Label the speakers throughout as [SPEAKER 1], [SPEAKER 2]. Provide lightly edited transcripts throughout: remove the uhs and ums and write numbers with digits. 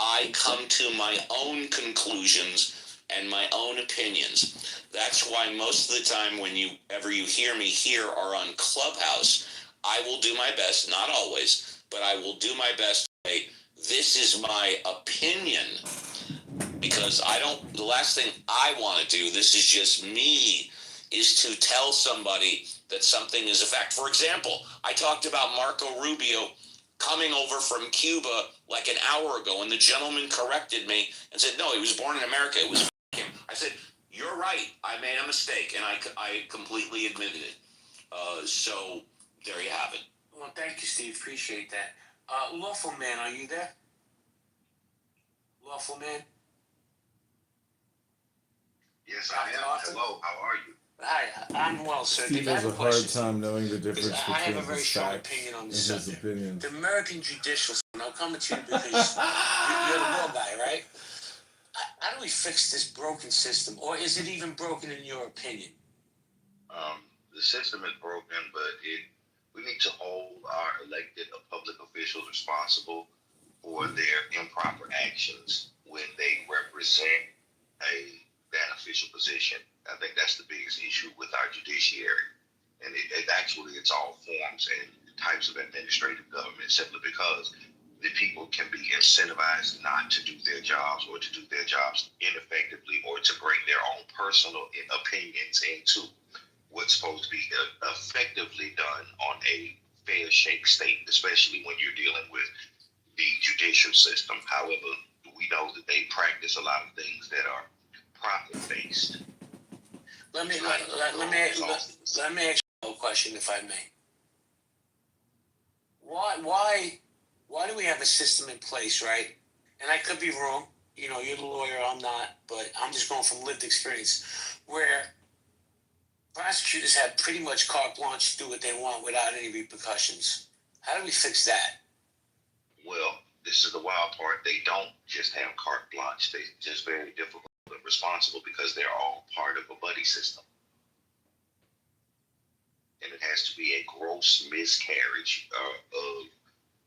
[SPEAKER 1] I come to my own conclusions and my own opinions. That's why most of the time whenever you hear me here or on Clubhouse, I will do my best, not always, but I will do my best to say, this is my opinion, because the last thing I want to do, this is just me, is to tell somebody that something is a fact. For example, I talked about Marco Rubio coming over from Cuba like an hour ago, and the gentleman corrected me and said, no, he was born in America. It was him. I said, you're right. I made a mistake, and I completely admitted it. So there you have it.
[SPEAKER 2] Well, thank you, Steve. Appreciate that. Lawful Man, are you there? Lawful Man?
[SPEAKER 3] Yes, I am. Hello, how are you?
[SPEAKER 2] Hi, I'm well, sir.
[SPEAKER 4] Steve has a hard time knowing the difference
[SPEAKER 2] I have a
[SPEAKER 4] between
[SPEAKER 2] very
[SPEAKER 4] his
[SPEAKER 2] strong
[SPEAKER 4] facts
[SPEAKER 2] opinion on
[SPEAKER 4] and
[SPEAKER 2] this
[SPEAKER 4] his
[SPEAKER 2] subject.
[SPEAKER 4] opinions.
[SPEAKER 2] The American judicial system, I'm coming to you because you're the law guy, right? How do we fix this broken system, or is it even broken in your opinion?
[SPEAKER 3] The system is broken, but we need to hold our elected public officials responsible for their improper actions when they represent that official position. I think that's the biggest issue with our judiciary. And it's all forms and types of administrative government, simply because the people can be incentivized not to do their jobs, or to do their jobs ineffectively, or to bring their own personal opinions into what's supposed to be effectively done on a fair shake state, especially when you're dealing with the judicial system. However, we know that they practice a lot of things that are profit-based.
[SPEAKER 2] Let me ask you a question, if I may. Why do we have a system in place, right? And I could be wrong. You know, you're the lawyer, I'm not, but I'm just going from lived experience, where prosecutors have pretty much carte blanche to do what they want without any repercussions. How do we fix that?
[SPEAKER 3] Well, this is the wild part. They don't just have carte blanche. They're just very difficult and responsible, because they're all part of a buddy system. And it has to be a gross miscarriage or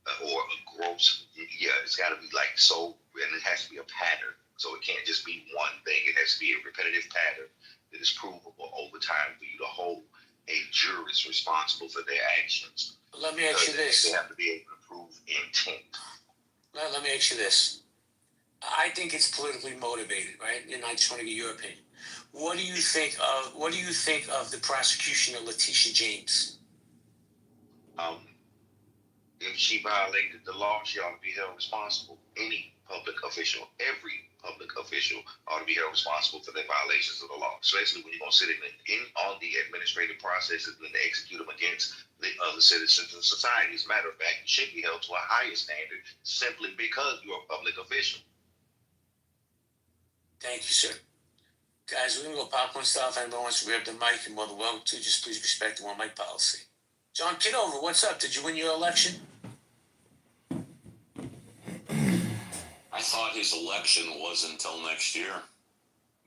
[SPEAKER 3] a gross, it's got to be like so, and it has to be a pattern. So it can't just be one thing. It has to be a repetitive pattern that is provable over time for you to hold a jurist responsible for their actions.
[SPEAKER 2] Let me ask you this.
[SPEAKER 3] They have to be able to prove intent.
[SPEAKER 2] Let me ask you this. I think it's politically motivated, right? And I just want to get your opinion. What do you think of the prosecution of Letitia James?
[SPEAKER 3] If she violated the law, she ought to be held responsible. Any public official, every public official ought to be held responsible for their violations of the law, especially when you're going to sit on the administrative processes and execute them against the other citizens of society. As a matter of fact, you should be held to a higher standard simply because you're a public official.
[SPEAKER 2] Thank you, sir. Guys, we're going to go popcorn style. If anyone wants to grab the mic, you're more than welcome to. Just please respect the one mic policy. John Kitover, what's up? Did you win your election?
[SPEAKER 1] I thought his election was until next year.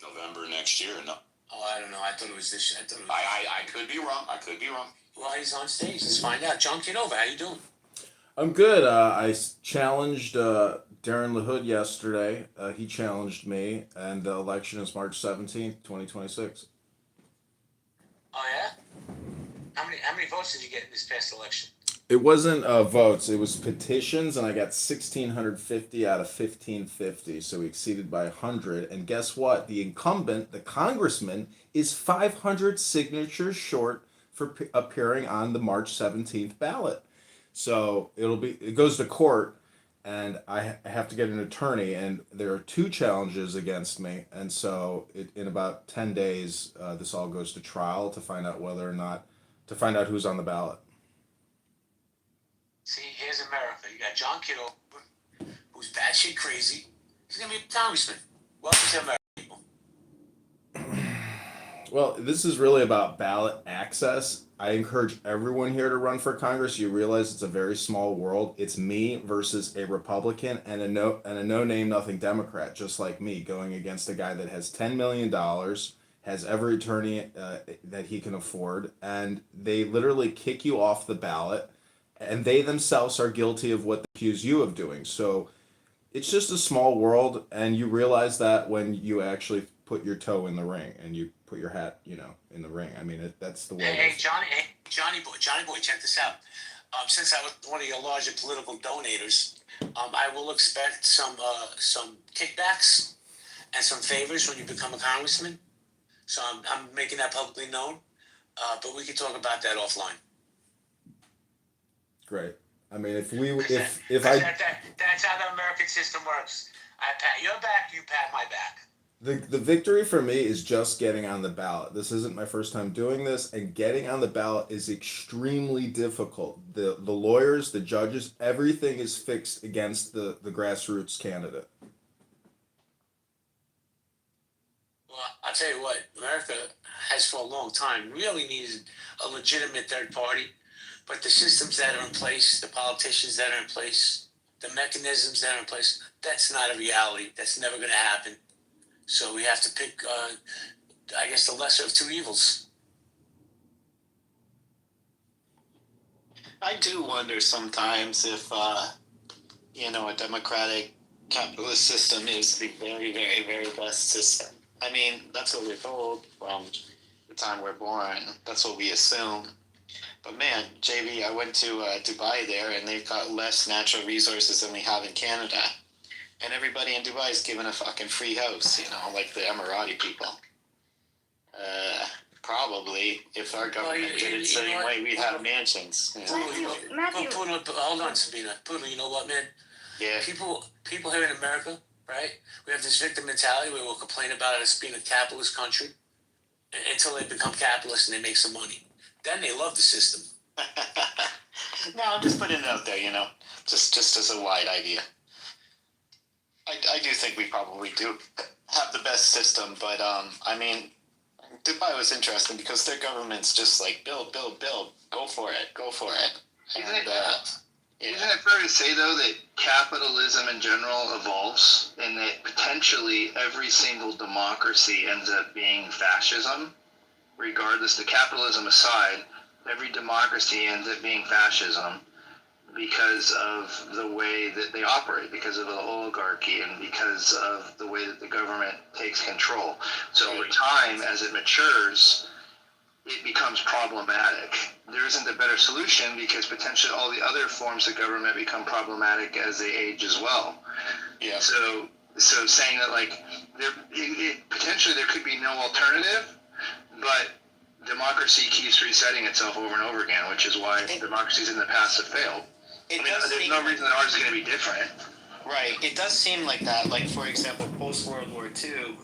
[SPEAKER 1] November next year. No.
[SPEAKER 2] Oh, I don't know. I thought it was this year.
[SPEAKER 1] I could be wrong. I could be wrong.
[SPEAKER 2] Well, he's on stage. Let's find out. John Kitover, how you doing?
[SPEAKER 4] I'm good. I challenged Darren LaHood yesterday. He challenged me, and the election is March 17th, 2026.
[SPEAKER 2] Oh, yeah? How many votes did you get in this past election?
[SPEAKER 4] It wasn't votes. It was petitions, and I got 1,650 out of 1,550, so we exceeded by 100. And guess what? The incumbent, the congressman, is 500 signatures short for appearing on the March 17th ballot. So it goes to court, and I have to get an attorney, and there are 2 challenges against me. And so in about 10 days, this all goes to trial to find out who's on the ballot.
[SPEAKER 2] See, here's America. You got John Kitover, who's batshit crazy. He's going to be a congressman. Welcome to America, people.
[SPEAKER 4] Well, this is really about ballot access. I encourage everyone here to run for Congress. You realize it's a very small world. It's me versus a Republican and a no-name nothing Democrat, just like me, going against a guy that has $10 million, has every attorney that he can afford, and they literally kick you off the ballot, and they themselves are guilty of what they accuse you of doing. So It's just a small world, and you realize that when you actually put your toe in the ring and you put your hat, in the ring. I mean, that's the way it
[SPEAKER 2] Hey,
[SPEAKER 4] is.
[SPEAKER 2] Johnny boy, check this out. Since I was one of your larger political donators, I will expect some kickbacks and some favors when you become a congressman. So I'm making that publicly known. But we can talk about that offline.
[SPEAKER 4] Great. I mean, if we,
[SPEAKER 2] Because
[SPEAKER 4] if I,
[SPEAKER 2] that's how the American system works. I pat your back, you pat my back.
[SPEAKER 4] the victory for me is just getting on the ballot. This isn't my first time doing this, and getting on the ballot is extremely difficult. The lawyers, the judges, everything is fixed against the grassroots candidate.
[SPEAKER 2] Well, I'll tell you what, America has for a long time really needed a legitimate third party, but the systems that are in place, the politicians that are in place, the mechanisms that are in place, that's not a reality. That's never going to happen. So we have to pick, I guess, the lesser of two evils.
[SPEAKER 5] I do wonder sometimes if, a democratic capitalist system is the very, very, very best system. I mean, that's what we're told from the time we're born. That's what we assume. But man, JB, I went to Dubai there, and they've got less natural resources than we have in Canada. And everybody in Dubai is given a fucking free house, like the Emirati people. Probably, if our government did it the same way, we'd have mansions.
[SPEAKER 6] Matthew.
[SPEAKER 2] Hold on, Sabina. Poodle, you know what, man?
[SPEAKER 5] Yeah.
[SPEAKER 2] People here in America, right? We have this victim mentality where we'll complain about us being a capitalist country until they become capitalists and they make some money. Then they love the system.
[SPEAKER 5] No, I'm just putting it out there, just as a wide idea. I do think we probably do have the best system, but I mean, Dubai was interesting because their government's just like build, go for it.
[SPEAKER 3] Isn't it fair to say, though, that capitalism in general evolves and that potentially every single democracy ends up being fascism? Regardless, the capitalism aside, every democracy ends up being fascism because of the way that they operate, because of the oligarchy, and because of the way that the government takes control. So over time, as it matures, it becomes problematic. There isn't a better solution because potentially all the other forms of government become problematic as they age as well.
[SPEAKER 5] Yeah.
[SPEAKER 3] So saying that potentially there could be no alternative, but democracy keeps resetting itself over and over again, which is why democracies in the past have failed. There's no reason that ours is going to be different.
[SPEAKER 5] Right. It does seem like that. Like, for example, post-World War II,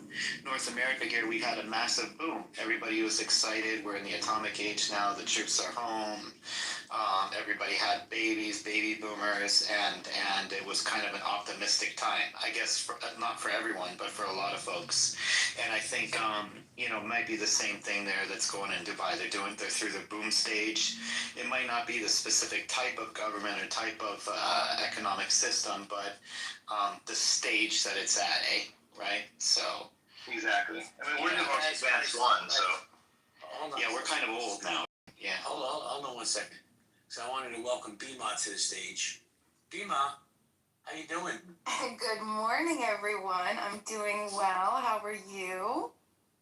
[SPEAKER 5] North America here, we had a massive boom. Everybody was excited. We're in the atomic age now. The troops are home. Everybody had babies, baby boomers, and it was kind of an optimistic time. I guess not for everyone, but for a lot of folks. And I think, might be the same thing there that's going in Dubai. They're through the boom stage. It might not be the specific type of government or type of economic system, but the stage that it's at, right? So
[SPEAKER 3] Exactly. I mean, we're the most advanced one, so.
[SPEAKER 5] yeah, we're kind of old now. Yeah.
[SPEAKER 2] Hold on 1 second. So I wanted to welcome Bima to the stage. Bima, how you doing?
[SPEAKER 6] Good morning, everyone. I'm doing well. How are you?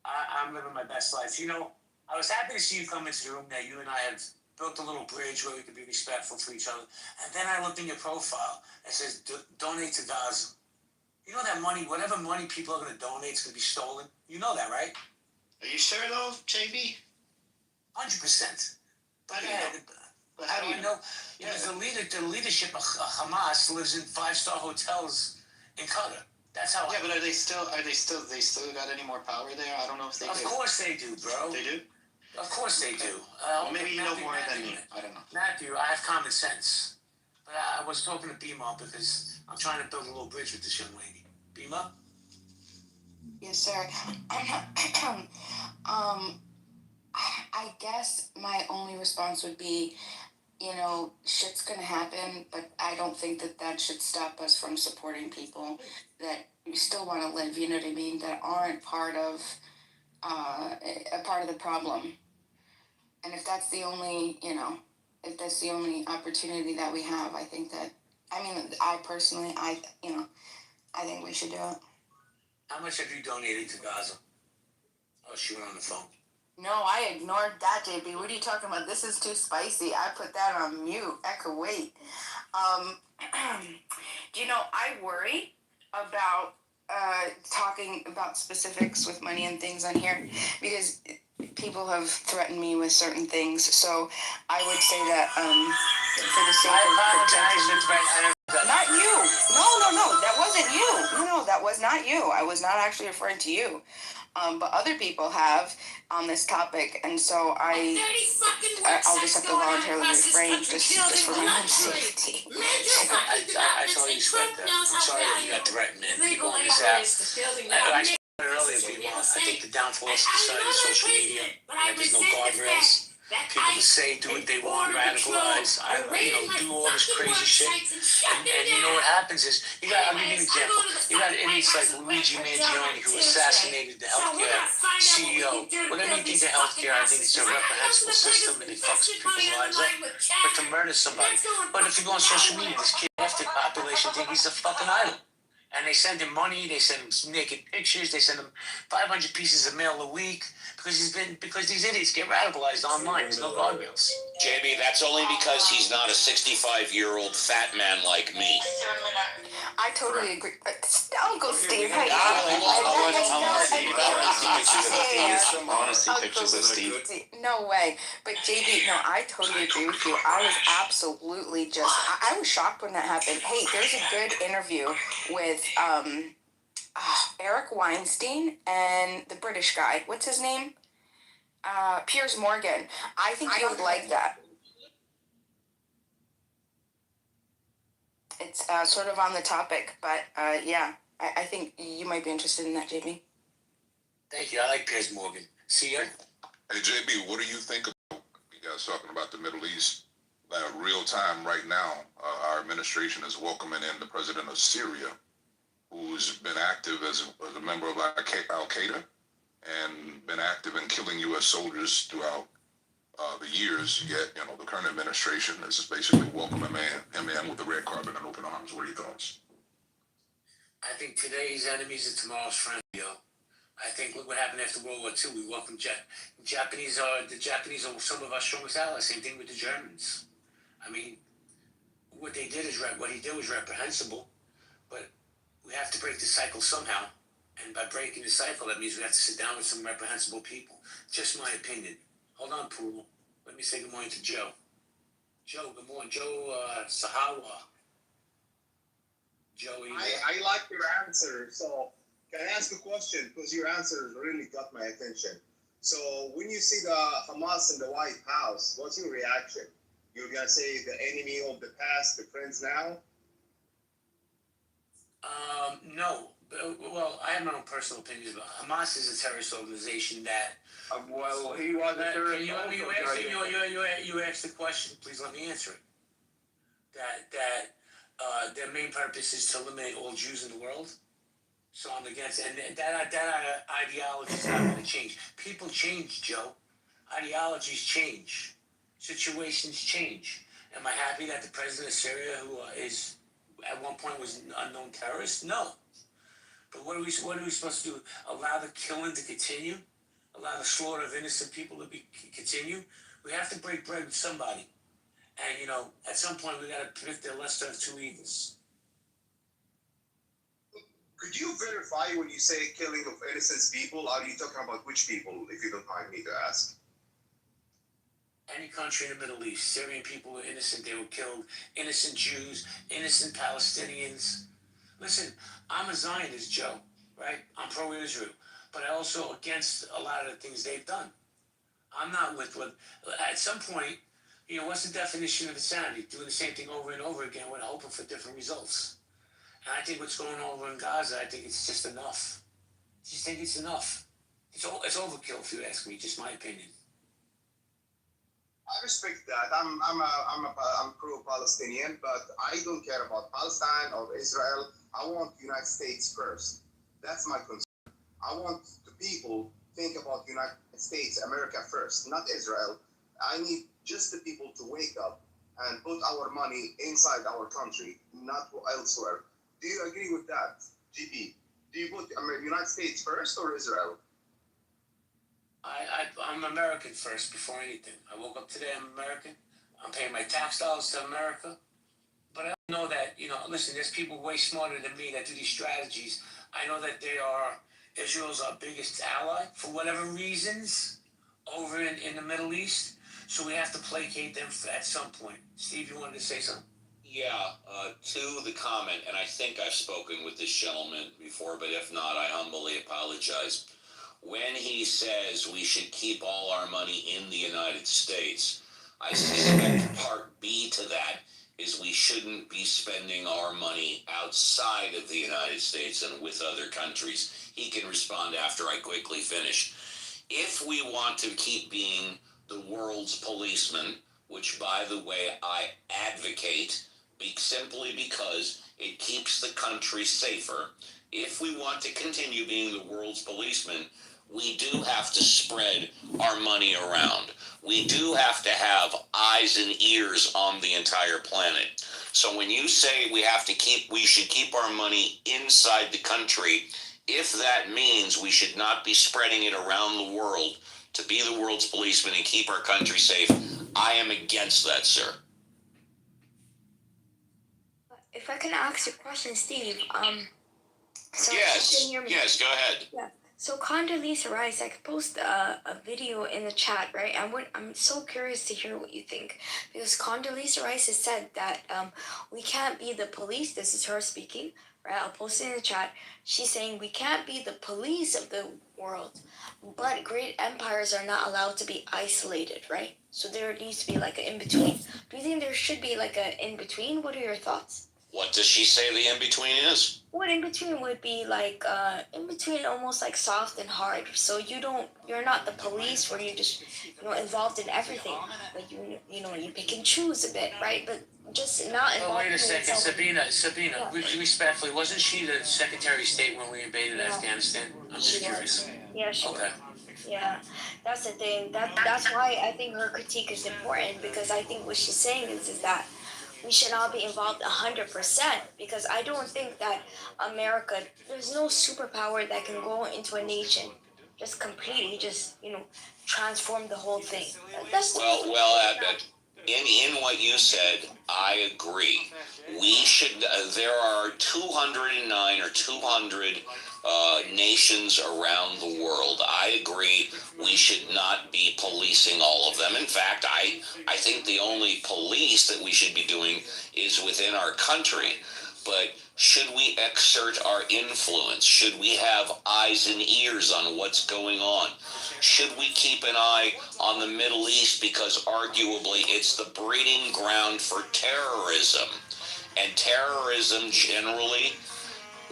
[SPEAKER 2] I'm living my best life. I was happy to see you come into the room that you and I have built a little bridge where we could be respectful for each other. And then I looked in your profile. It says, donate to Gaza. You know that money, whatever money people are going to donate is going to be stolen? You know that, right?
[SPEAKER 5] Are you sure though, JB?
[SPEAKER 2] 100%.
[SPEAKER 5] How do you know? But how do you
[SPEAKER 2] know? Because the leadership of Hamas lives in 5-star hotels in Qatar. That's how.
[SPEAKER 5] Yeah, but they still got any more power there? I don't know if they do.
[SPEAKER 2] Of course they do, bro.
[SPEAKER 5] They do?
[SPEAKER 2] Of course they do.
[SPEAKER 5] Well, maybe you know more than me. I don't know.
[SPEAKER 2] Matthew, I have common sense. But I was talking to Bima because I'm trying to build a little bridge with this young lady. Bima?
[SPEAKER 6] Yes, sir. I guess my only response would be, shit's gonna happen, but I don't think that should stop us from supporting people that we still want to live, you know what I mean, that aren't part of a part of the problem. And if that's the only, if that's the only opportunity that we have, I think that, I mean, I personally, I think we should do it.
[SPEAKER 2] How much have you donated to Gaza? Oh, she went on the phone.
[SPEAKER 6] No, I ignored that, JB. What are you talking about? This is too spicy. I put that on mute. I could wait. Do you know, I worry about talking about specifics with money and things on here because people have threatened me with certain things. So I would say that for the sake of protecting... Not you. No. That wasn't you. No, that was not you. I was not actually referring to you. But other people have on this topic, and so I'll just have to voluntarily refrain just for my own safety.
[SPEAKER 2] I totally respect that. I'm sorry that you got threatened, man. People on this app. I said it earlier, people. I think the downfall of society is social media. And there's no guardrails. People can say, do what they want, radicalize, do all this crazy shit. And you know what happens is, I'll give you an example. You got idiots like Luigi Mangione who assassinated the healthcare CEO. Whatever you think of healthcare, I think it's a reprehensible system and it fucks people's lives up. But to murder somebody. But if you go on social media, this kid left population think he's a fucking idol. And they send him money, they send him naked pictures, they send him 500 pieces of mail a week because these idiots get radicalized online. There's no guardrails.
[SPEAKER 1] JB, that's only because he's not a 65-year-old fat man like me.
[SPEAKER 6] I totally agree. Uncle Steve, hey.
[SPEAKER 5] I want to see pictures of Steve.
[SPEAKER 6] No way. But JB, no, I totally agree with you. I was absolutely I was shocked when that happened. Hey, there's a good interview with Eric Weinstein and the British guy. What's his name? Piers Morgan. I think you would like that. It's sort of on the topic, but yeah, I think you might be interested in that, JB.
[SPEAKER 2] Thank you. I like Piers Morgan. See ya.
[SPEAKER 7] Hey, JB, what do you think about you guys talking about the Middle East? Real time right now, our administration is welcoming in the president of Syria, who's been active as a member of Al-Qaeda and been active in killing U.S. soldiers throughout the years. Yet, the current administration is just basically welcoming him in with the red carpet and open arms. What are your thoughts?
[SPEAKER 2] I think today's enemies are tomorrow's friends, yo. I think look what happened after World War II. We welcomed the Japanese are some of our strongest allies. Same thing with the Germans. I mean, what he did was reprehensible, but we have to break the cycle somehow. And by breaking the cycle, that means we have to sit down with some reprehensible people. Just my opinion. Hold on, Poodle. Let me say good morning to Joe. Joe, good morning. Joe Sahawa. Joey.
[SPEAKER 8] I like your answer. So can I ask a question? Because your answer really got my attention. So when you see the Hamas in the White House, what's your reaction? You're going to say the enemy of the past, the friends now?
[SPEAKER 2] No. Well, I have my own personal opinions, but Hamas is a terrorist organization that...
[SPEAKER 8] Well, he was a terrorist.
[SPEAKER 2] You asked the question. Please let me answer it. That their main purpose is to eliminate all Jews in the world. So I'm against it. And that ideology is not going to change. People change, Joe. Ideologies change. Situations change. Am I happy that the president of Syria, who is at one point was an unknown terrorist? No. But what are we supposed to do? Allow the killing to continue? Allow the slaughter of innocent people to continue? We have to break bread with somebody. And, at some point we got to predict the lesser of two evils.
[SPEAKER 8] Could you verify when you say killing of innocent people? Are you talking about which people, if you don't mind me to ask?
[SPEAKER 2] Any country in the Middle East. Syrian people were innocent. They were killed. Innocent Jews, innocent Palestinians. Listen, I'm a Zionist, Joe, right? I'm pro-Israel. But I also against a lot of the things they've done. I'm not with what... At some point, what's the definition of insanity? Doing the same thing over and over again with hoping for different results. And I think what's going on over in Gaza, I think it's just enough. I just think it's enough. It's overkill, if you ask me. Just my opinion.
[SPEAKER 8] I respect that. I'm pro-Palestinian, but I don't care about Palestine or Israel. I want United States first. That's my concern. I want the people think about United States, America first, not Israel. I need just the people to wake up and put our money inside our country, not elsewhere. Do you agree with that? GP, do you put United States first or Israel?
[SPEAKER 2] I'm American first before anything. I woke up today, I'm American. I'm paying my tax dollars to America. But I know that, listen, there's people way smarter than me that do these strategies. I know that Israel's our biggest ally for whatever reasons over in the Middle East. So we have to placate them at some point. Steve, you wanted to say something?
[SPEAKER 1] Yeah, to the comment, and I think I've spoken with this gentleman before, but if not, I humbly apologize. When he says we should keep all our money in the United States, I suspect part B to that is we shouldn't be spending our money outside of the United States and with other countries. He can respond after I quickly finish. If we want to keep being the world's policeman, which, by the way, I advocate simply because it keeps the country safer, if we want to continue being the world's policeman, we do have to spread our money around. We do have to have eyes and ears on the entire planet. So when you say we should keep our money inside the country, if that means we should not be spreading it around the world to be the world's policeman and keep our country safe, I am against that, sir.
[SPEAKER 9] If I can ask you a question, Steve, so
[SPEAKER 1] Yes,
[SPEAKER 9] can you hear me?
[SPEAKER 1] yes, go ahead.
[SPEAKER 9] Yeah. So Condoleezza Rice, I could post a video in the chat, right? I'm so curious to hear what you think, because Condoleezza Rice has said that we can't be the police. This is her speaking, right? I'll post it in the chat. She's saying we can't be the police of the world, but great empires are not allowed to be isolated, right? So there needs to be like an in-between. Do you think there should be like an in-between? What are your thoughts?
[SPEAKER 1] What does she say the in-between is?
[SPEAKER 9] What in between would be like in between, almost like soft and hard. So you're not the police where you're just involved in everything. Like you pick and choose a bit, right? But just not involved.
[SPEAKER 2] Oh, wait a second,
[SPEAKER 9] in
[SPEAKER 2] Sabina.
[SPEAKER 9] Yeah.
[SPEAKER 2] Respectfully, wasn't she the Secretary of State when we invaded Afghanistan? I'm just curious.
[SPEAKER 9] Yeah, sure.
[SPEAKER 2] Okay.
[SPEAKER 9] Yeah, that's the thing. That's why I think her critique is important, because I think what she's saying is that we should not be involved 100%, because I don't think that America, there's no superpower that can go into a nation just completely transform the whole thing. That's
[SPEAKER 1] in what you said, I agree. We should. There are 209 or 200 nations around the world. I agree. We should not be policing all of them. In fact, I think the only police that we should be doing is within our country. But should we exert our influence? Should we have eyes and ears on what's going on? Should we keep an eye on the Middle East, because arguably it's the breeding ground for terrorism? And terrorism generally,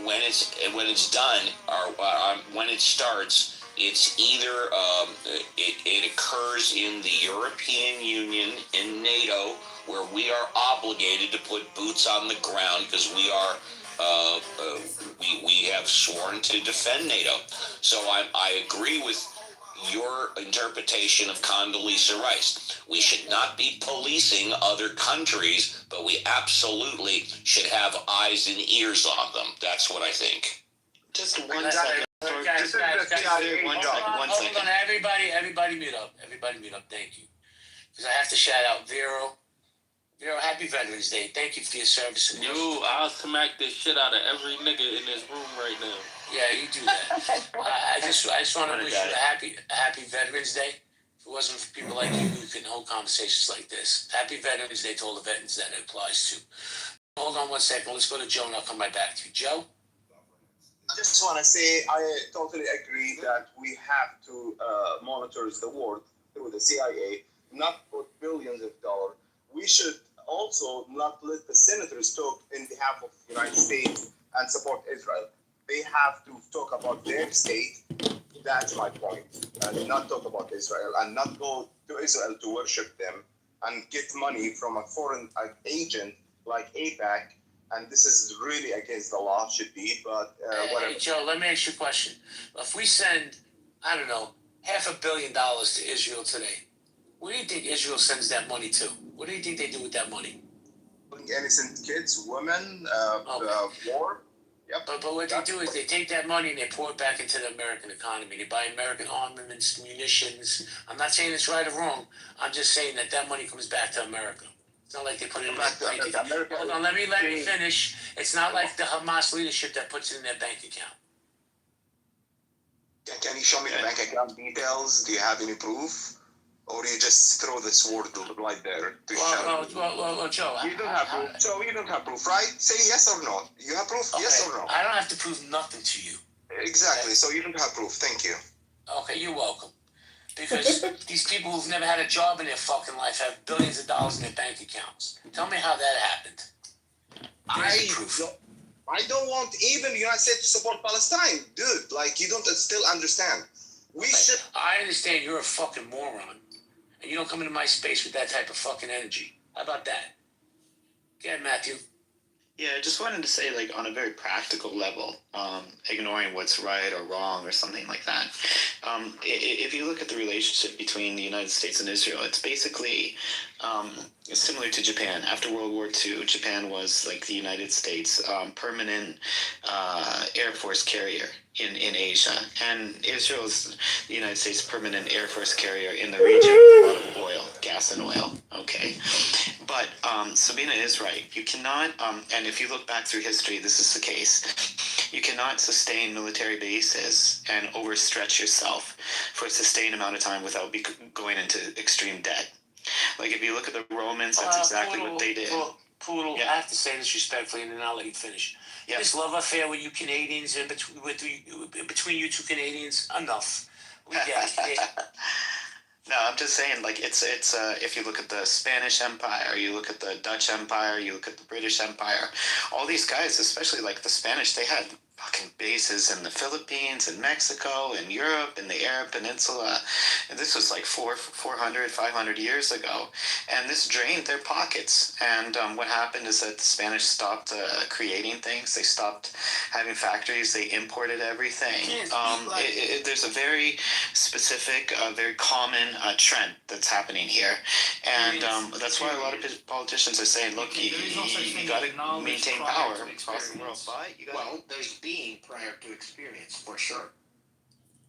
[SPEAKER 1] when it's done, or when it starts, it's either it occurs in the European Union, in NATO, where we are obligated to put boots on the ground because we are we have sworn to defend NATO. So I agree with your interpretation of Condoleezza Rice. We should not be policing other countries, but we absolutely should have eyes and ears on them. That's what I think.
[SPEAKER 5] Just 1 second.
[SPEAKER 2] Guys,
[SPEAKER 5] One
[SPEAKER 2] hold
[SPEAKER 5] second.
[SPEAKER 2] on, everybody mute up. Thank you. Because I have to shout out Vero. Vero, happy Veterans Day. Thank you for your service.
[SPEAKER 10] I'll smack the shit out of every nigga in this room right now.
[SPEAKER 2] Yeah, you do that. I just want to wish you a happy Veterans Day. If it wasn't for people like you, we couldn't hold conversations like this. Happy Veterans Day to all the veterans that it applies to. Hold on 1 second. Let's go to Joe, and I'll come right back to you. Joe?
[SPEAKER 8] I just want to say I totally agree that we have to monitor the world through the CIA, not put billions of dollars. We should also not let the senators talk in behalf of the United States and support Israel. They have to talk about their state. That's my point. And not talk about Israel, and not go to Israel to worship them and get money from a foreign agent like AIPAC. And this is really against the law, should be, but whatever.
[SPEAKER 2] Hey, Joe, let me ask you a question. If we send, I don't know, $500 million to Israel today, where do you think Israel sends that money to? What do you think they do with that money?
[SPEAKER 8] Innocent kids, women, war.
[SPEAKER 3] Yep.
[SPEAKER 2] But what they do is they take that money and they pour it back into the American economy. They buy American armaments, munitions. I'm not saying it's right or wrong. I'm just saying that that money comes back to America. It's not like they put it in their bank account. Hold on, let me finish. It's not like the Hamas leadership that puts it in their bank account.
[SPEAKER 8] Can you show me the bank account details? Do you have any proof? Or you just throw this word right there to show?
[SPEAKER 2] Well, Joe.
[SPEAKER 8] You don't have proof. So you don't have proof, right? Say yes or no. You have proof?
[SPEAKER 2] Okay,
[SPEAKER 8] yes or no?
[SPEAKER 2] I don't have to prove nothing to you.
[SPEAKER 8] Exactly. So you don't have proof. Thank you.
[SPEAKER 2] Okay, you're welcome. Because these people who've never had a job in their fucking life have billions of dollars in their bank accounts. Tell me how that happened.
[SPEAKER 8] I don't want even the United States to support Palestine. Dude, like, you don't still understand. We should...
[SPEAKER 2] I understand you're a fucking moron. And you don't come into my space with that type of fucking energy. How about that? Go ahead, Matthew.
[SPEAKER 5] Yeah, I just wanted to say, like, on a very practical level, ignoring what's right or wrong or something like that. If you look at the relationship between the United States and Israel, it's basically similar to Japan. After World War II, Japan was, like, the United States permanent Air Force carrier in Asia. And Israel is the United States permanent Air Force carrier in the region with a lot of oil, gas and oil, okay? But Sabina is right. You cannot, and if you look back through history, this is the case. You cannot sustain military bases and overstretch yourself for a sustained amount of time without going into extreme debt. Like if you look at the Romans, that's exactly what they did.
[SPEAKER 2] Poodle, I have to say this respectfully, and then I'll let you finish. Yeah. This love affair with you Canadians and between you two Canadians, enough. We get it.
[SPEAKER 5] No, I'm just saying, like, it's if you look at the Spanish Empire, you look at the Dutch Empire, you look at the British Empire, all these guys, especially like the Spanish, they had fucking bases in the Philippines and Mexico and Europe and the Arab Peninsula. And this was like 400, 500 years ago. And this drained their pockets. And what happened is that the Spanish stopped creating things. They stopped having factories. They imported everything. There's a very specific, very common trend that's happening here. And that's why a lot of politicians are saying, look, you got to maintain power across the world. But you got
[SPEAKER 11] there's being prior to experience, for sure.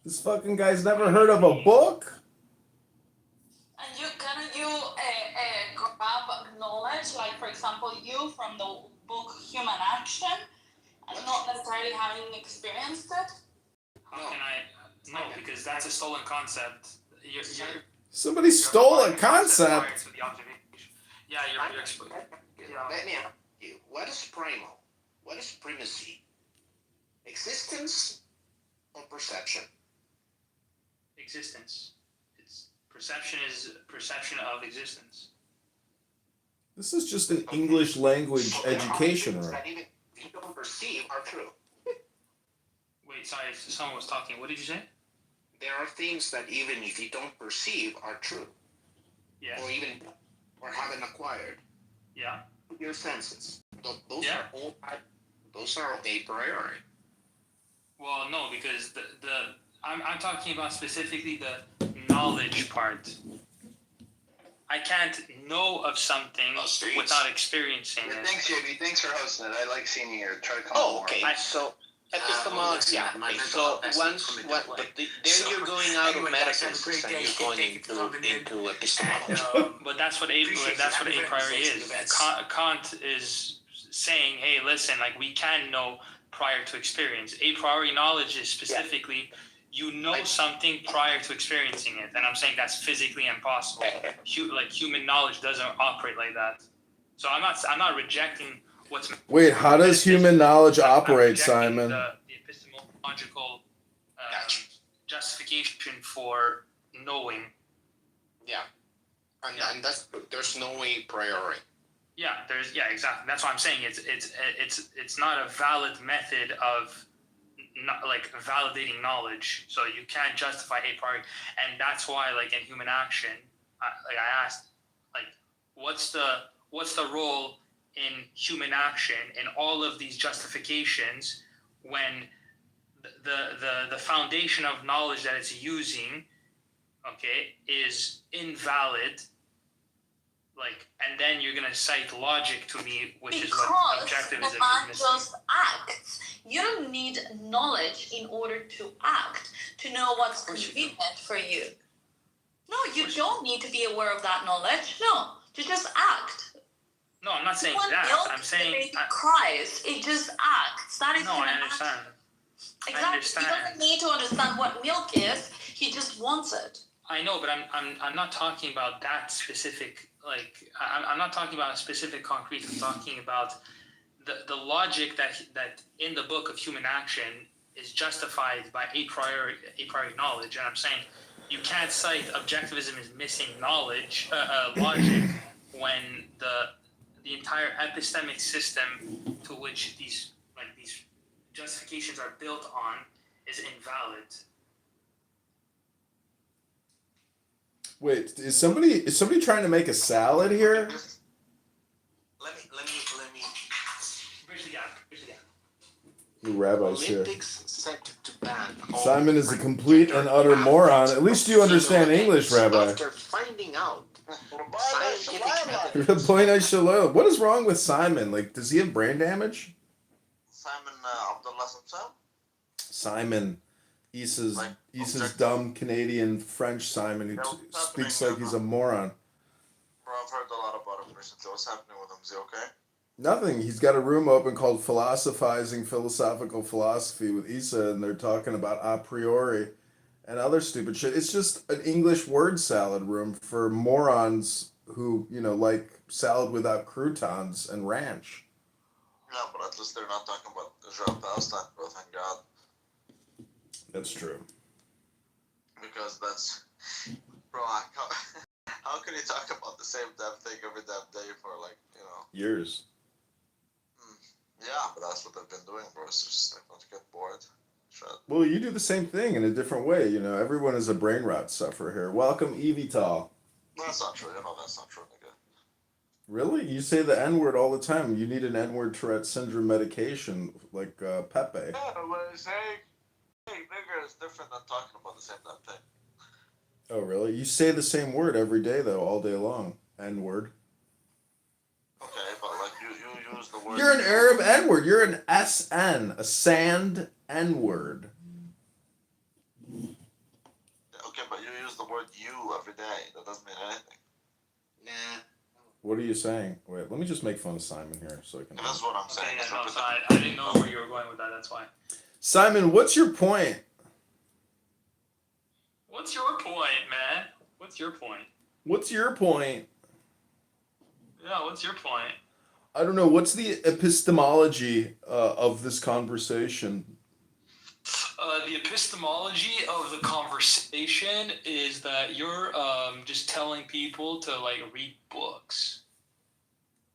[SPEAKER 4] This fucking guy's never heard of a book?
[SPEAKER 12] And can you grab knowledge, like for example, you from the book Human Action, and not necessarily having experienced it?
[SPEAKER 13] How can I? No, because that's a stolen concept.
[SPEAKER 4] Somebody stole a concept.
[SPEAKER 13] Yeah, you're explaining.
[SPEAKER 11] Let me ask you, what is primal? What is primacy? Existence or perception?
[SPEAKER 13] Existence. It's perception is perception of existence.
[SPEAKER 4] This is just an English language education room.
[SPEAKER 11] That even if you don't perceive are true.
[SPEAKER 13] Wait, sorry, someone was talking. What did you say?
[SPEAKER 11] There are things that even if you don't perceive are true.
[SPEAKER 13] Yeah.
[SPEAKER 11] Or haven't acquired.
[SPEAKER 13] Yeah.
[SPEAKER 11] Your senses. Those are a priori.
[SPEAKER 13] Well, no, because I'm talking about specifically the knowledge part. I can't know of something without experiencing it.
[SPEAKER 3] Thanks, JB. Thanks for hosting it. I like seeing you here. Try to come more.
[SPEAKER 11] Okay. So epistemology. So then you're going out of metaphysics and you're going into epistemology.
[SPEAKER 13] But that's what a priori is. Kant is saying, hey, listen, like we can know prior to experience. A priori knowledge is specifically you know something prior to experiencing it, and I'm saying that's physically impossible. Like human knowledge doesn't operate like that. So I'm not rejecting what's.
[SPEAKER 4] Wait, how does human knowledge operate, Simon?
[SPEAKER 13] The epistemological justification for knowing.
[SPEAKER 11] Yeah, and there's no a priori.
[SPEAKER 13] Yeah, exactly. That's why I'm saying it's not a valid method of like validating knowledge. So you can't justify a priori, and that's why like in Human Action, I asked like what's the role in human action in all of these justifications when the foundation of knowledge that it's using, okay, is invalid and then you're gonna cite logic to me, which is what
[SPEAKER 12] Because
[SPEAKER 13] objectivism
[SPEAKER 12] the man
[SPEAKER 13] is missing.
[SPEAKER 12] just acts. You don't need knowledge in order to act, to know what's convenient for you. No, you don't need to be aware of that knowledge. No, you just act.
[SPEAKER 13] No, I'm not saying
[SPEAKER 12] When
[SPEAKER 13] that.
[SPEAKER 12] milk,
[SPEAKER 13] I'm saying
[SPEAKER 12] the baby cries. It just acts. That is
[SPEAKER 13] no. I
[SPEAKER 12] human
[SPEAKER 13] understand.
[SPEAKER 12] action. Exactly.
[SPEAKER 13] I understand.
[SPEAKER 12] He doesn't need to understand what milk is. He just wants it.
[SPEAKER 13] I know, but I'm not talking about that specific. I'm not talking about a specific concrete. I'm talking about the logic that in the book of human action is justified by a priori knowledge, and I'm saying you can't cite objectivism as missing knowledge logic when the entire epistemic system to which these justifications are built on is invalid.
[SPEAKER 4] Wait, is somebody trying to make a salad here?
[SPEAKER 11] Let me.
[SPEAKER 13] Bridge the gap.
[SPEAKER 4] The rabbi's here.
[SPEAKER 11] Olympics set to ban.
[SPEAKER 4] Simon is a complete and utter moron. At least you understand English, Rabbi.
[SPEAKER 11] After finding out scientific
[SPEAKER 4] Rabbi Shalom. What is wrong with Simon? Like, does he have brain damage?
[SPEAKER 14] Simon Abdullah Samsam?
[SPEAKER 4] Simon, Issa's dumb Canadian French Simon who speaks like he's a moron.
[SPEAKER 14] Bro, I've heard a lot about him recently. What's happening with him? Is he okay?
[SPEAKER 4] Nothing. He's got a room open called Philosophizing Philosophical Philosophy with Issa, and they're talking about a priori and other stupid shit. It's just an English word salad room for morons who, like salad without croutons and ranch.
[SPEAKER 14] Yeah, but at least they're not talking about Israel Palestine, bro. Thank God.
[SPEAKER 4] That's true.
[SPEAKER 14] Because that's, bro. How can you talk about the same damn thing every damn day for
[SPEAKER 4] Years.
[SPEAKER 14] Yeah, but that's what they've been doing, bro. It's just like, don't you get bored? Shit.
[SPEAKER 4] Well, you do the same thing in a different way. Everyone is a brain rot sufferer here. Welcome, Evital.
[SPEAKER 14] That's not true. That's not true, nigga.
[SPEAKER 4] Really? You say the N-word all the time. You need an N-word Tourette syndrome medication like Pepe.
[SPEAKER 14] Yeah, but saying nigga is different than talking about the same damn thing.
[SPEAKER 4] Oh, really? You say the same word every day, though, all day long. N-word.
[SPEAKER 14] Okay, but you use the word.
[SPEAKER 4] You're an Arab N-word. You're an SN, a sand N-word.
[SPEAKER 14] Okay, but you use the word you every day. That doesn't mean anything.
[SPEAKER 11] Nah.
[SPEAKER 4] What are you saying? Wait, let me just make fun of Simon here so I can.
[SPEAKER 14] That's what I'm saying.
[SPEAKER 13] Okay, yeah, no, so I didn't know where you were going with that. That's why.
[SPEAKER 4] Simon, what's your point?
[SPEAKER 13] What's your point, man? What's your point?
[SPEAKER 4] What's your point?
[SPEAKER 13] Yeah, what's your point?
[SPEAKER 4] I don't know. What's the epistemology of this conversation?
[SPEAKER 13] The epistemology of the conversation is that you're just telling people to read books.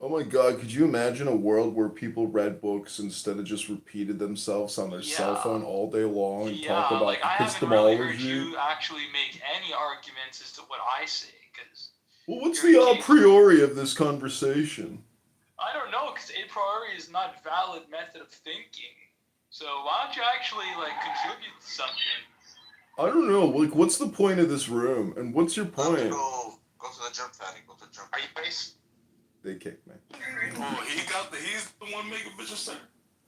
[SPEAKER 4] Oh my God, could you imagine a world where people read books instead of just repeated themselves on their cell phone all day long and talk about
[SPEAKER 13] I
[SPEAKER 4] epistemology?
[SPEAKER 13] haven't really heard you actually make any arguments as to what I say, because...
[SPEAKER 4] Well, what's the a priori of this conversation?
[SPEAKER 13] I don't know, because a priori is not a valid method of thinking. So why don't you actually contribute to something?
[SPEAKER 4] I don't know. What's the point of this room? And what's your point?
[SPEAKER 14] Go to the gym, Fatty. Go to the gym.
[SPEAKER 11] Are you face?
[SPEAKER 4] They kicked me.
[SPEAKER 7] Oh, he's the one making bitches sir.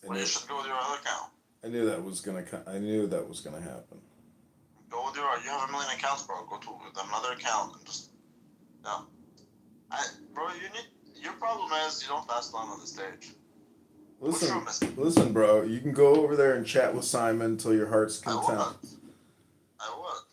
[SPEAKER 14] Well, you should go with your other account.
[SPEAKER 4] I knew that was gonna happen.
[SPEAKER 14] Go with you have a million accounts, bro. Go to another account and just bro. Your problem is you don't last long on the stage.
[SPEAKER 4] Listen, bro. You can go over there and chat with Simon till your heart's content.
[SPEAKER 14] I would.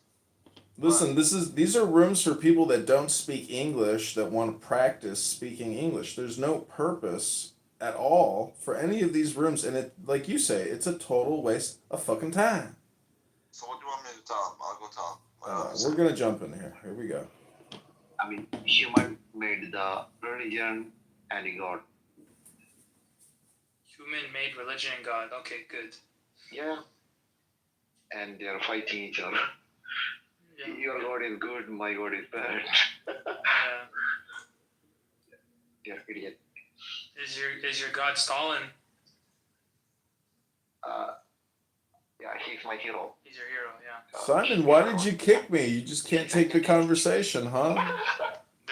[SPEAKER 4] Listen, these are rooms for people that don't speak English that want to practice speaking English. There's no purpose at all for any of these rooms, and it, like you say, it's a total waste of fucking time.
[SPEAKER 14] So what do you want me to tell him? I'll go tell him.
[SPEAKER 4] We're gonna jump in here. Here we go.
[SPEAKER 15] I mean, human made the religion and God.
[SPEAKER 13] Human made religion and God. Okay, good.
[SPEAKER 15] Yeah. And they're fighting each other. Yeah. Your God is good, my God is bad.
[SPEAKER 13] Yeah.
[SPEAKER 15] They're idiot.
[SPEAKER 13] Is your God Stalin?
[SPEAKER 15] Yeah, he's my hero.
[SPEAKER 13] He's your hero, yeah.
[SPEAKER 4] Simon, why did you kick me? You just can't take the conversation, huh?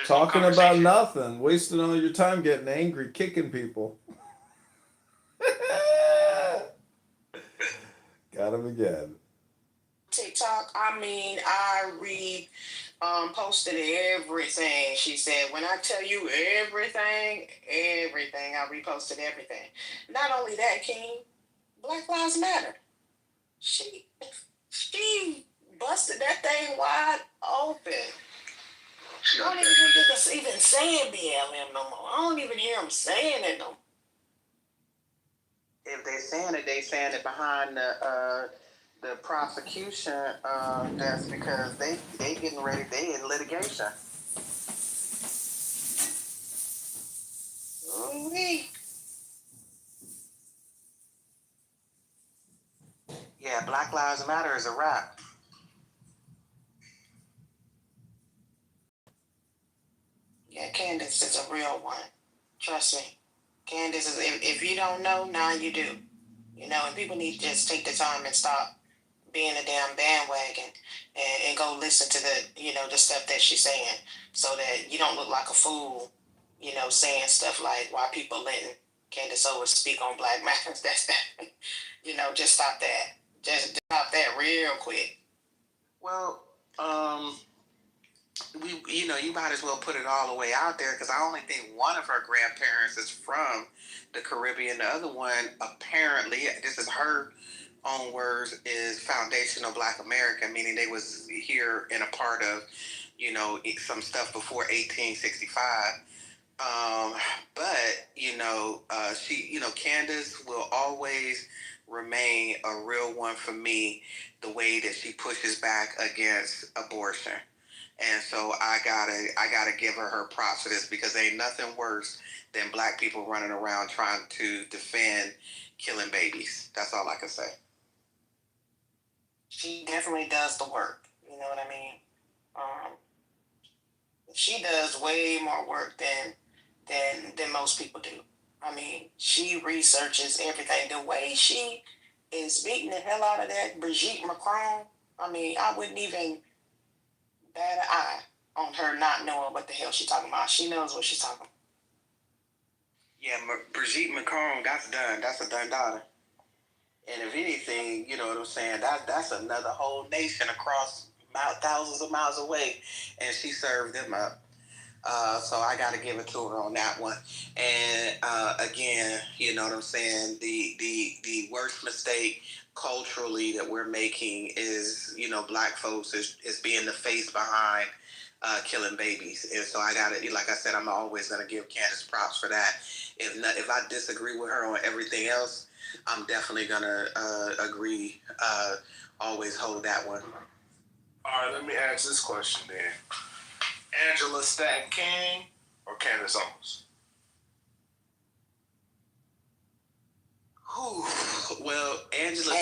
[SPEAKER 4] Talking about nothing, wasting all your time getting angry, kicking people. Got him again.
[SPEAKER 11] TikTok, I mean, I posted everything she said. When I tell you everything, I reposted everything. Not only that, King, Black Lives Matter. She busted that thing wide open. I don't even hear niggas even saying BLM no more. I don't even hear them saying it no more. If they saying it behind the prosecution. That's because they getting ready. They in litigation. Ooh-wee. Yeah, Black Lives Matter is a wrap. Yeah, Candace is a real one. Trust me. Candace is, if you don't know, now you do. You know, and people need to just take the time and stop being a damn bandwagon and go listen to the stuff that she's saying so that you don't look like a fool, saying stuff like why people letting Candace Owens speak on Black matters. That's that. Just stop that. Just stop that real quick. Well, you might as well put it all the way out there because I only think one of her grandparents is from the Caribbean. The other one, apparently, this is her own words, is foundational Black American, meaning they was here in a part of, some stuff before 1865. But she, Candace will always remain a real one for me. The way that she pushes back against abortion. And so I gotta give her props for this because ain't nothing worse than Black people running around trying to defend killing babies. That's all I can say. She definitely does the work. You know what I mean? She does way more work than most people do. I mean, she researches everything. The way she is beating the hell out of that Brigitte Macron, I mean, I wouldn't even bat an eye on her not knowing what the hell she's talking about. She knows what she's talking about. Yeah, Brigitte Macron, that's done. That's a done daughter. And if anything, you know what I'm saying, that's another whole nation across thousands of miles away, and she served them up. So I got to give it to her on that one. And again, you know what I'm saying, the worst mistake culturally that we're making is, Black folks is being the face behind killing babies. And so I got to, like I said, I'm always going to give Candace props for that. If I disagree with her on everything else, I'm definitely going to agree, always hold that one.
[SPEAKER 16] All right, let me ask this question then. Angela Stanton King or Candace Owens?
[SPEAKER 11] Well, Angela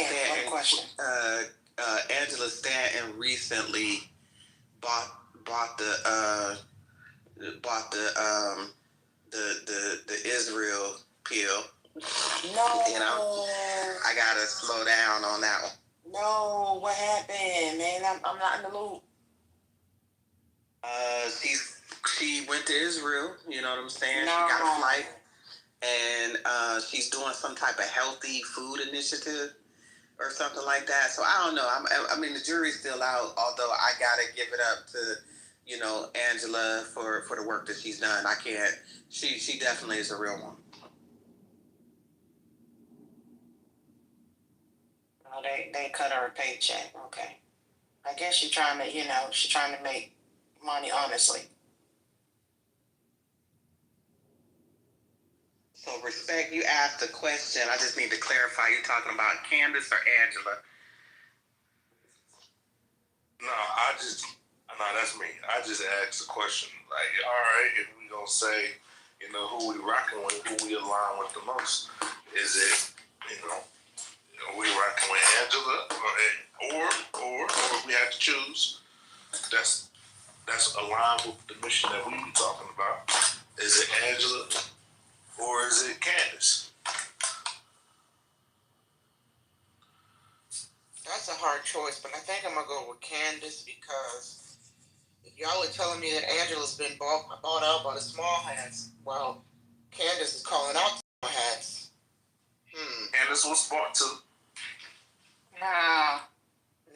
[SPEAKER 11] Stanton recently bought the Israel pill. No. I gotta slow down on that one. No, what happened, man? I'm not in the loop. She went to Israel. You know what I'm saying? No. She got a flight, and she's doing some type of healthy food initiative or something like that. So I don't know. I mean, the jury's still out. Although I gotta give it up to Angela for the work that she's done. I can't. She definitely is a real one. Oh, they cut her a paycheck. Okay. I guess she's trying to make money honestly. So respect, you asked a question. I just need to clarify. You talking about Candace or Angela?
[SPEAKER 16] No, that's me. I just asked a question. Like, all right, if we gonna say, who we rocking with, who we align with the most, is it, we rocking with Angela or if we have to choose, that's aligned with the mission that we be talking about. Is it Angela or is it Candace?
[SPEAKER 11] That's a hard choice, but I think I'm gonna go with Candace because Y'all are telling me that Angela's been bought out by the small hats. Well, Candace is calling out the small hats.
[SPEAKER 16] Candace was bought too.
[SPEAKER 11] Nah.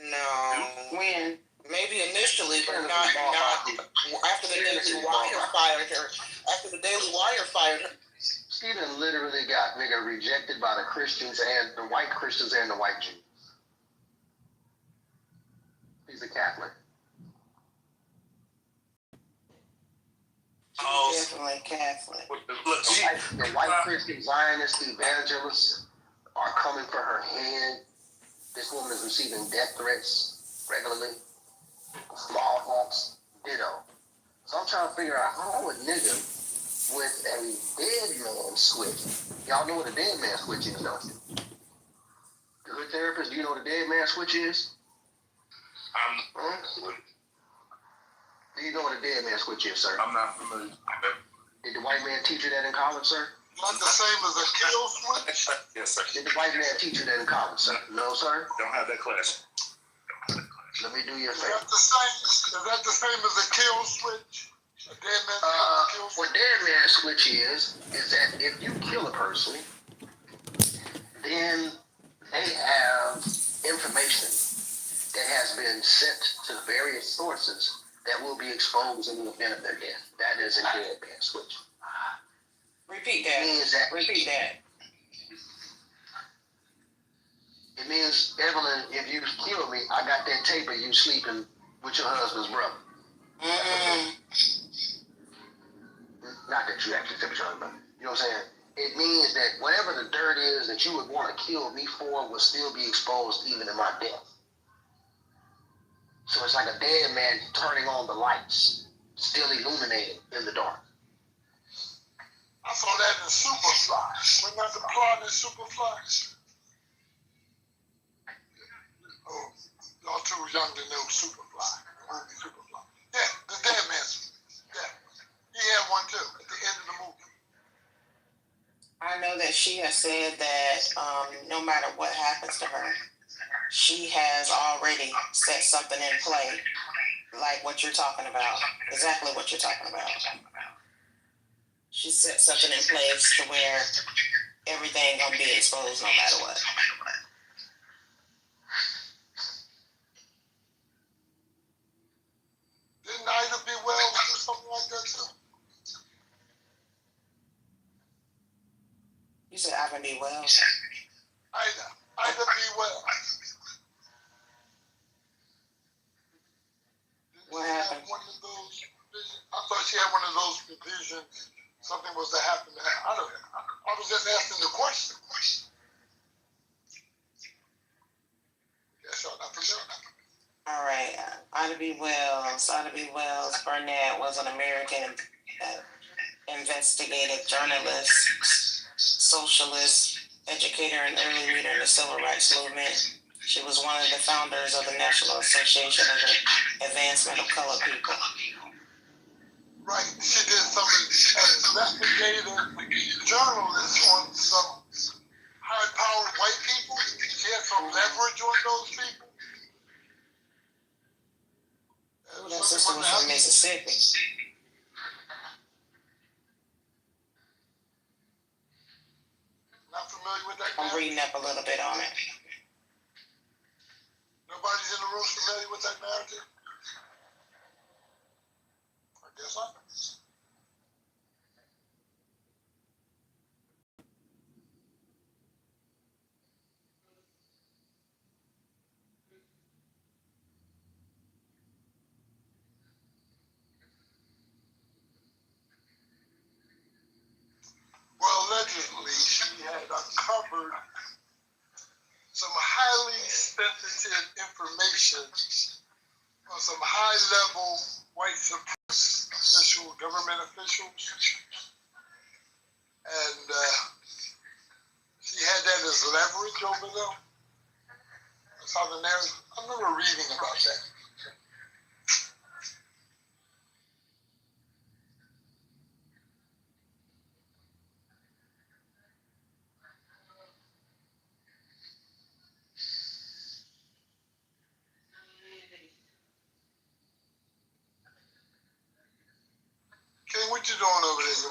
[SPEAKER 11] No. When? Maybe initially, but not after the Daily Wire fired her. After the Daily Wire fired her.
[SPEAKER 15] She done literally got nigga rejected by the Christians and the white Christians and the white Jews. He's a Catholic.
[SPEAKER 11] She's definitely Catholic.
[SPEAKER 15] The white Christian Zionist evangelists are coming for her head. This woman is receiving death threats regularly. Smallpox, ditto. So I'm trying to figure out how a nigga with a dead man switch. Y'all know what a dead man switch is, don't you? Good therapist, do you know what a dead man switch is? Do you know what a dead man switch is, sir?
[SPEAKER 16] I'm not familiar.
[SPEAKER 15] Did the white man teach you that in college, sir?
[SPEAKER 16] Not the same as a kill switch? Yes, sir.
[SPEAKER 15] Did the white man teach you that in college, sir? No, sir?
[SPEAKER 16] Don't have that class.
[SPEAKER 15] Let me do you a favor.
[SPEAKER 16] Is that the same as a kill switch? A dead man kill switch?
[SPEAKER 15] What dead man switch is that if you kill a person, then they have information that has been sent to various sources that will be exposed in the event of their death. That is a dead man switch.
[SPEAKER 11] Repeat that. Repeat that.
[SPEAKER 15] It means, Evelyn, if you kill me, I got that tape of you sleeping with your husband's brother. Not that you actually slept with your husband. You know what I'm saying? It means that whatever the dirt is that you would want to kill me for will still be exposed even in my death. So it's like a dead man turning on the lights, still illuminating in the dark.
[SPEAKER 16] I saw that in Superfly. Wasn't that the plot in Superfly? Oh, y'all too young to know Superfly. Superfly. Yeah, the dead man. Yeah. He had one too at the end of the movie.
[SPEAKER 11] I know that she has said that no matter what happens to her, she has already set something in play, like what you're talking about. Exactly what you're talking about. She set something in place to where everything gonna be exposed no matter what.
[SPEAKER 16] Didn't Ida be well or something like that too?
[SPEAKER 11] You said I can be well.
[SPEAKER 16] Ida be well.
[SPEAKER 11] What happened?
[SPEAKER 16] One of those, I thought she had one of those visions. Something was to happen to her. I was just asking the question. Yes, y'all not familiar.
[SPEAKER 11] All right. Ida B. Wells Burnett was an American investigative journalist, socialist, educator, and early leader in the civil rights movement. She was one of the founders of the National Association of the Advancement of Colored People.
[SPEAKER 16] Right. She did some investigative journalist on some high-powered white people. She had some leverage on those people.
[SPEAKER 11] Ooh, that sister was from Mississippi.
[SPEAKER 16] Not familiar with that.
[SPEAKER 11] I'm reading up a little bit on it.
[SPEAKER 16] Nobody's in the room familiar with that narrative? I guess not. Well, allegedly, she had uncovered some highly sensitive information on some high-level white supremacist official, government officials, and she had that as leverage over them. That's how the narrative. I remember reading about that.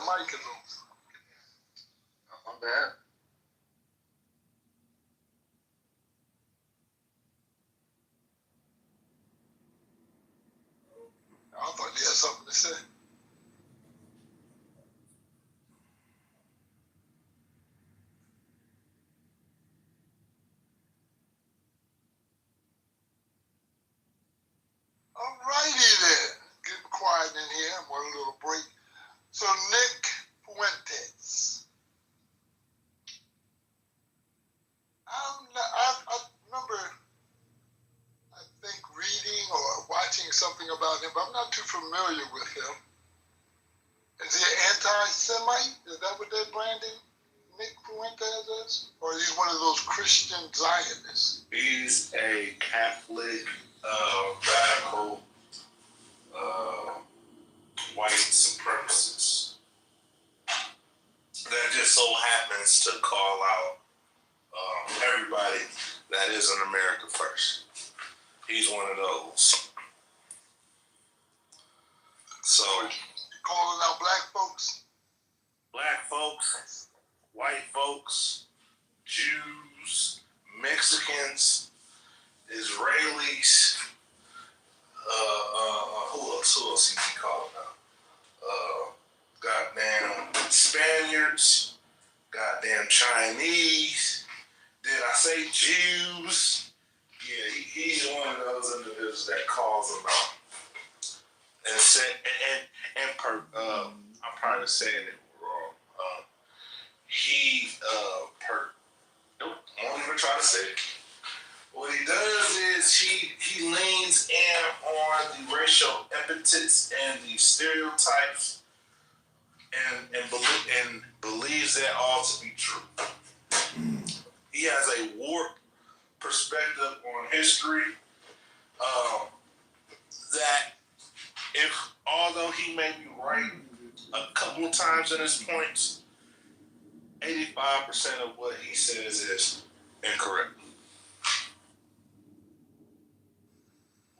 [SPEAKER 16] mic is on.
[SPEAKER 15] My bad.
[SPEAKER 16] I thought you had something to say. All righty then. Getting quiet in here. I'm on a little break. So Nick Fuentes. I remember, I think, reading or watching something about him, but I'm not too familiar with him. Is he an anti-Semite? Is that what they're branding Nick Fuentes as? Or is he one of those Christian Zionists?
[SPEAKER 17] He's a Catholic, radical, white supremacist that just so happens to call out everybody that isn't America first. He's one of those. So,
[SPEAKER 16] calling out black folks?
[SPEAKER 17] Black folks, white folks, Jews, Mexicans, Israelis, who else he be calling out? Goddamn Spaniards, goddamn Chinese. Did I say Jews? Yeah, he's one of those individuals that calls them out. And said, I'm probably saying it wrong. Nope, I won't even try to say it. What he does is he leans in on the racial epithets and the stereotypes and believes that all to be true. He has a warped perspective on history that although he may be right a couple of times in his points, 85% of what he says is incorrect.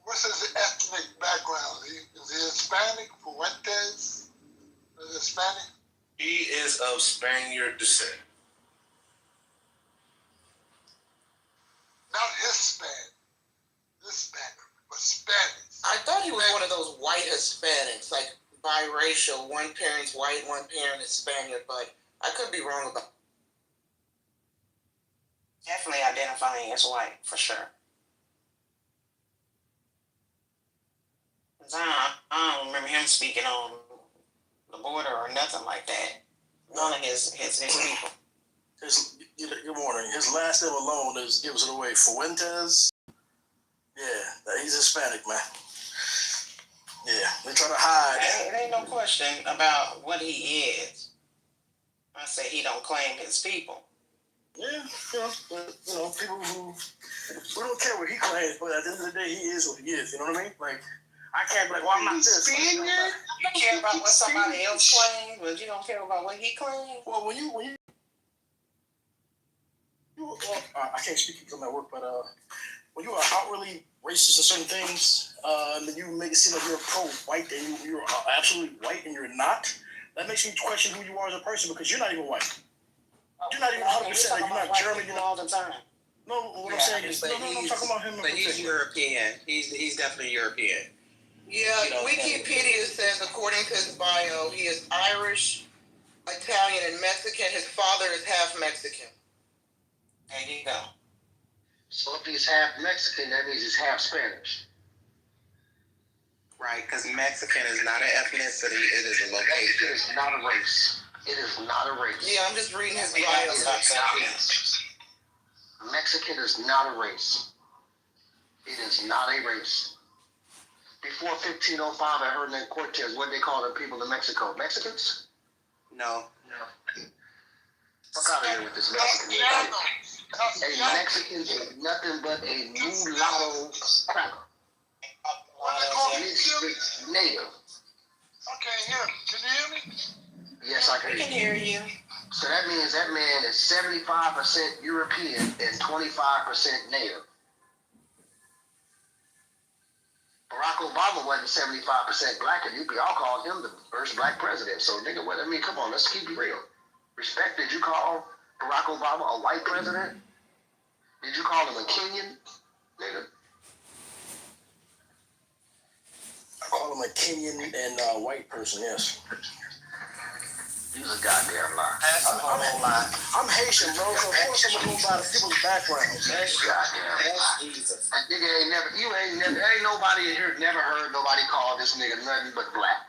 [SPEAKER 16] What's his ethnic background? Is he Hispanic? Fuentes? Is he Hispanic?
[SPEAKER 17] He is of Spaniard descent.
[SPEAKER 16] Not Hispanic, but Spanish.
[SPEAKER 11] I thought he was one of those white Hispanics, like biracial. One parent's white, one parent is Spaniard, but I could be wrong about. Definitely identifying as white, for sure. I don't remember him speaking on the border or nothing like that. None of his people.
[SPEAKER 18] Good morning. His last name alone gives it away. Fuentes. Yeah, he's Hispanic, man. Yeah, they try to hide.
[SPEAKER 11] It ain't no question about what he is. I say he don't claim his people.
[SPEAKER 18] Yeah, people who don't care what he claims, but at the end of the day, he is what he is. You know what I mean? Like, I can't be like, well, I'm not this.
[SPEAKER 11] You care about what somebody else claims, but you don't care about what he claims.
[SPEAKER 18] Well, when you I can't speak because I'm at work, but when you are outwardly racist in certain things, and then you make it seem like you're pro-white and you're absolutely white and you're not, that makes me question who you are as a person because you're not even white. You're not even 100%. You're not German. You're not
[SPEAKER 11] all the time.
[SPEAKER 18] No, what I'm saying is, I'm talking about him.
[SPEAKER 11] But he's European. He's definitely European.
[SPEAKER 19] Yeah, Wikipedia says, according to his bio, he is Irish, Italian, and Mexican. His father is half Mexican.
[SPEAKER 11] There you go.
[SPEAKER 15] So if he's half Mexican, that means he's half Spanish.
[SPEAKER 11] Right, because Mexican is not an ethnicity, it is a location.
[SPEAKER 15] Mexican is not a race. It is not a race.
[SPEAKER 19] Yeah, I'm just reading his bio.
[SPEAKER 15] Mexican is not a race. It is not a race. Before 1505, I heard in Cortez, what they call the people in Mexico? Mexicans?
[SPEAKER 11] No.
[SPEAKER 15] Fuck out of here with this Mexican. A Mexican is nothing but a mulatto cracker.
[SPEAKER 16] What they call
[SPEAKER 15] It's native.
[SPEAKER 16] I can't hear him. Can you hear me?
[SPEAKER 15] Yes, I can
[SPEAKER 11] hear you.
[SPEAKER 15] So that means that man is 75% European and 25% native. Barack Obama wasn't 75% black, and you'd be all calling him the first black president. So, nigga, what? I mean, come on, let's keep it real. Respect, did you call Barack Obama a white president? Did you call him a Kenyan, nigga?
[SPEAKER 18] I call him a Kenyan and white person, yes.
[SPEAKER 15] He's a goddamn lie.
[SPEAKER 18] I'm Haitian, bro, so of course I'm gonna go by the people's backgrounds.
[SPEAKER 15] That's goddamn lie. Jesus. That nigga ain't nobody in here never heard nobody call this nigga nothing but black.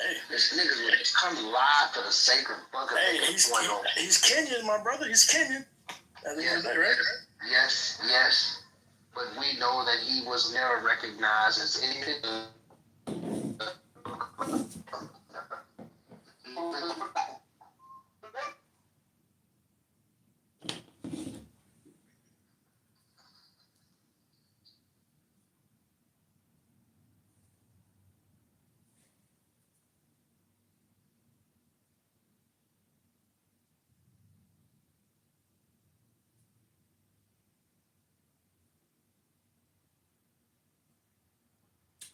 [SPEAKER 18] Hey.
[SPEAKER 15] This nigga would come lie for the sake of fucking.
[SPEAKER 18] Hey, he's Kenyan, my brother. He's Kenyan. At the end of the day, right?
[SPEAKER 15] Yes. But we know that he was never recognized as anything.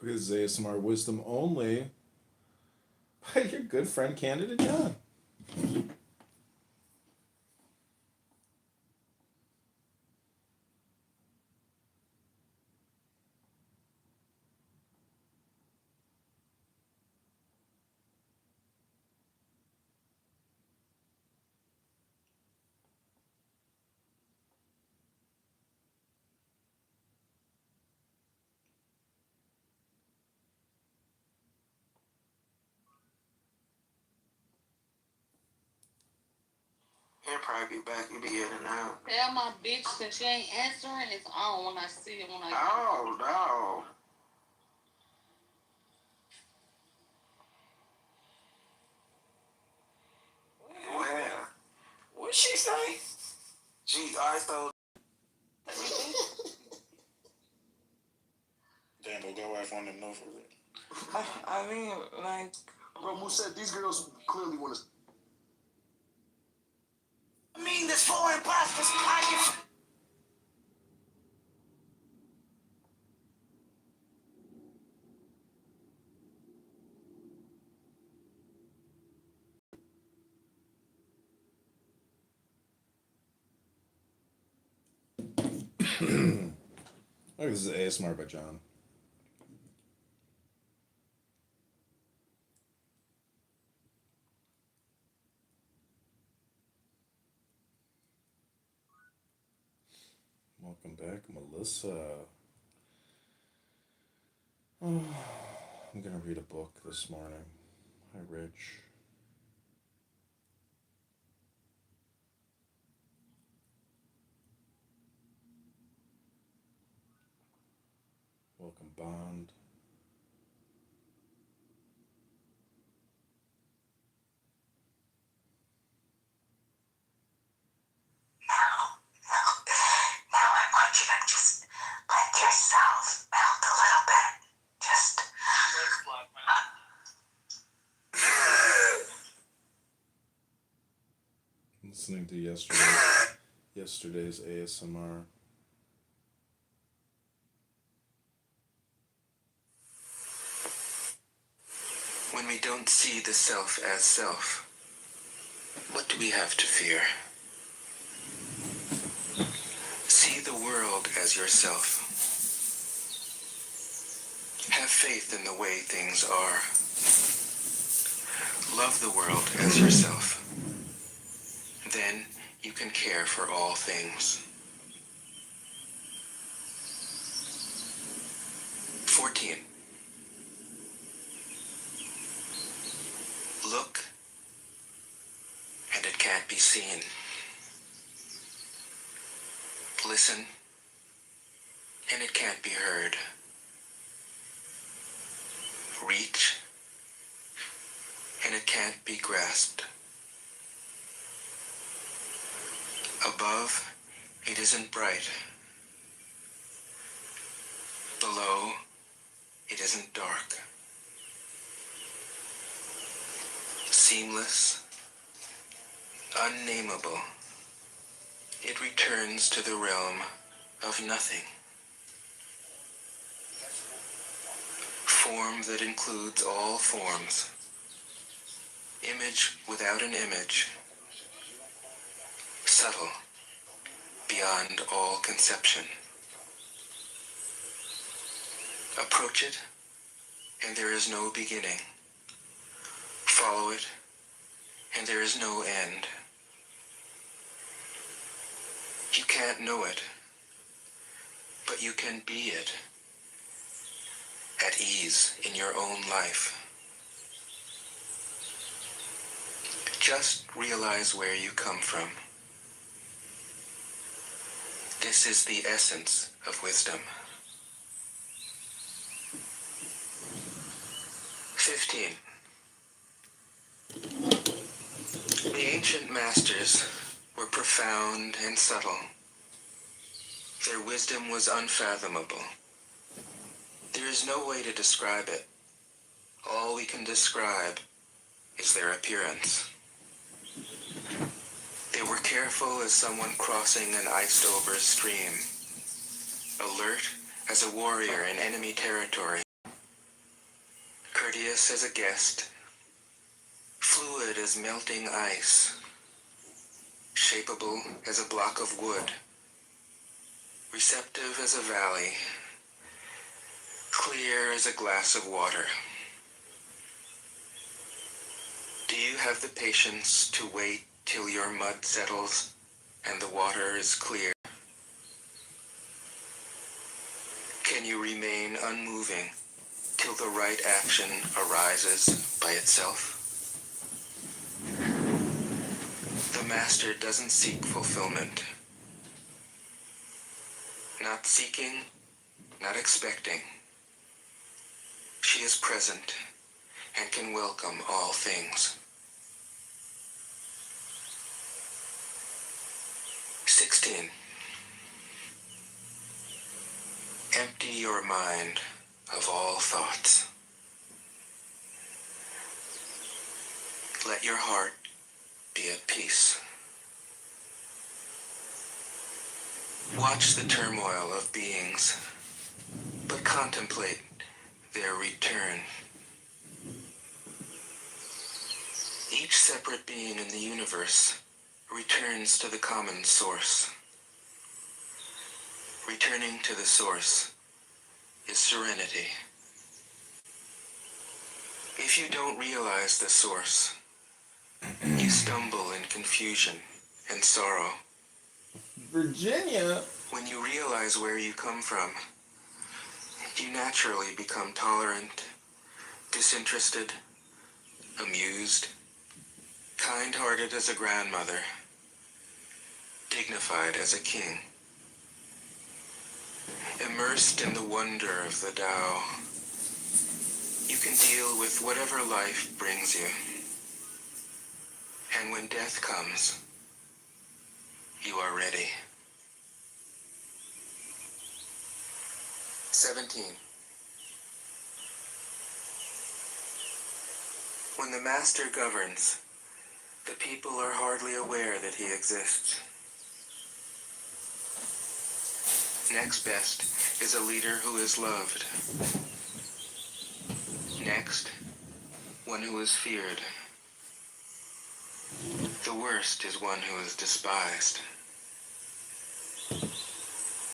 [SPEAKER 4] This is ASMR Wisdom Only by your good friend Candidate John.
[SPEAKER 19] He'll probably be back. He'll be in and out.
[SPEAKER 12] Tell my bitch that she ain't answering, it's on when I see it when I
[SPEAKER 19] Oh, no. Well, what'd she say? I told.
[SPEAKER 18] Damn, but your wife wanted to know for real.
[SPEAKER 19] I mean, like,
[SPEAKER 18] Bro, Moose said these girls clearly want to.
[SPEAKER 19] I mean, this foreign imposters.
[SPEAKER 4] Oh, this is ASMR by John. Welcome back, Melissa. Oh, I'm gonna read a book this morning. Hi, Rich. Welcome, Bond.
[SPEAKER 19] Now I want you to just let yourself melt a little bit. Just.
[SPEAKER 4] Listening to yesterday's ASMR.
[SPEAKER 19] When we don't see the self as self, what do we have to fear? See the world as yourself. Have faith in the way things are. Love the world as yourself. Then you can care for all things. 14. Look, and it can't be seen. Listen, and it can't be heard. Reach, and it can't be grasped. Above, it isn't bright. Below, it isn't dark. Seamless, unnameable, it returns to the realm of nothing.
[SPEAKER 20] form that includes all forms, image without an image, subtle, beyond all conception. Approach it, and there is no beginning. Follow it, and there is no end. You can't know it, but you can be it, at ease in your own life. Just realize where you come from. This is the essence of wisdom. 15. The ancient masters were profound and subtle. Their wisdom was unfathomable. There is no way to describe it. All we can describe is their appearance. They were careful as someone crossing an iced-over stream, alert as a warrior in enemy territory, courteous as a guest, fluid as melting ice, shapeable as a block of wood, receptive as a valley, clear as a glass of water. Do you have the patience to wait till your mud settles and the water is clear? Can you remain unmoving till the right action arises by itself? The master doesn't seek fulfillment. Not seeking, not expecting. She is present and can welcome all things. 16. Empty your mind of all thoughts. Let your heart be at peace. Watch the turmoil of beings, but contemplate their return. Each separate being in the universe returns to the common source. Returning to the source is serenity. If you don't realize the source, you stumble in confusion and sorrow.
[SPEAKER 4] Virginia.
[SPEAKER 20] When you realize where you come from, you naturally become tolerant, disinterested, amused, kind-hearted as a grandmother, dignified as a king. Immersed in the wonder of the Tao, you can deal with whatever life brings you. And when death comes, you are ready. 17. When the master governs, the people are hardly aware that he exists. Next best is a leader who is loved. Next, one who is feared. The worst is one who is despised.